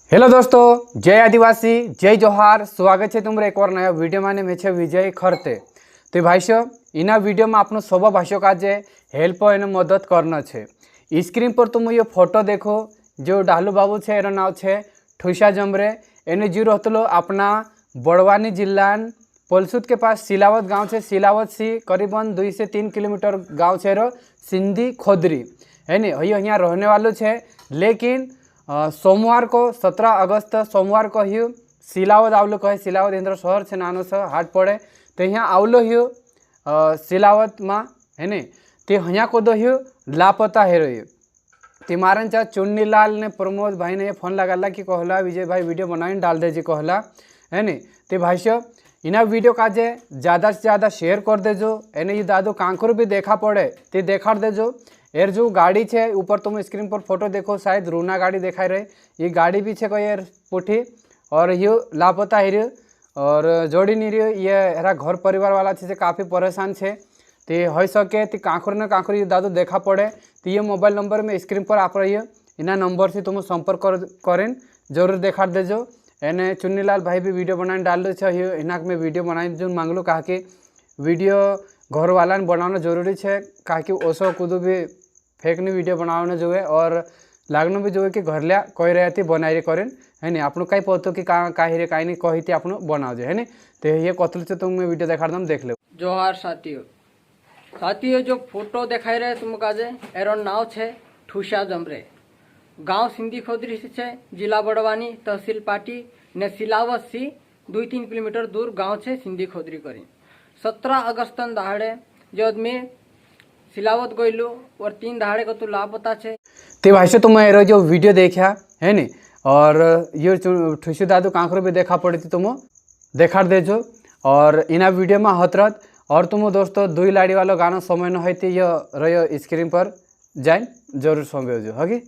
Hello दोस्तों, जय आदिवासी, जय जोहार। स्वागत है तुम्हारे एक और नया वीडियो माने में छे विजय खरते। तो भाई साहब इना वीडियो में आपनो सब भाषा का जे हेल्प एने मदद करना छे। स्क्रीन पर तुम ये फोटो देखो जो डालू बाबू छे एरो नाव छे ठुसा जमरे। एने जी रहतलो अपना बड़वानी जिला पलसूद के पास सिलावत गांव छे। सिलावत सी करीबन 2 से 3 किलोमीटर गांव छे रो सिंधी खोदरी है नी। यहाँ रहने वालों छे, लेकिन सोमवार को 17 अगस्त सोमवार को ही सिलावत आवलो कहे। सिलावत इंद्र शहर से नानो से हाट पड़े तो यहाँ आवलो ही सिलावत में है ने। ते यहाँ को दो ही लापता है रही। ते मारन चा चुन्नीलाल ने प्रमोद भाई ने फोन लगाला कि कहला विजय भाई वीडियो बनाई डाल दे जी कहला है नी। ते भाई साहब इना वीडियो काजे ज़्यादा से ज़्यादा शेयर कर देजो। एने ये दादू कांकुर भी देखा पड़े ते देखा देजो। एर जो गाड़ी छे ऊपर तुम स्क्रीन पर फोटो देखो, शायद रूना गाड़ी दिखाई रहे। ये गाड़ी भी छे कोई यार पुठी और ये लापता है और जोड़ी नहीं रही। ये हरा घर परिवार वाला छे काफ़ी परेशान छे। ते हो सके तो कांकुर न कांकुर ये दादू देखा पड़े तो ये मोबाइल नंबर में स्क्रीन पर आप रही है। इना नंबर से तुम संपर्क करें जरूर देखा देजो। एने चुन्नीलाल भाई भी वीडियो बनाने डाल दे छे। इनाक में वीडियो बनाई जो मांगलू कहा कि वीडियो घर वाला ने बनाना जरूरी है, कहा कि ओसो कूदू भी फेक नहीं वीडियो बनाने जो है और लागनो भी जो है कि घर लिया कोई रहे थी बनाई करें है नहीं। आपको कहीं पतो कि कहीं रे कहीं नहीं कही थी आपनो बनाओ जो है नहीं। तो ये कतल से तुम वीडियो देखा दम देख लो। जोहार साथियों जो फोटो दिखाई रहे तुम काजे एरो नाव छे ठूसा जमरे। गांव सिंधी खोदरी से छे, जिला बड़वानी, तहसील पाटी ने सिलावत सी 2-3 किलोमीटर दूर गांव छे सिंधी खोदरी करी। 17 अगस्त दहाड़े जो आदमी सिलावत गईलू और 3 दहाड़े को तो लापता छे। ते भाई से तुम एरो जो वीडियो देखा है नी और ये ठुसू दादू कांकरो भी देखा पड़ी थी तुम देखा देजो। और इना वीडियो में हतरत और तुम दोस्तों 2 लाड़ी वालों गाना समय न होती ये रहो स्क्रीन पर जाए जरूर समझो होगी।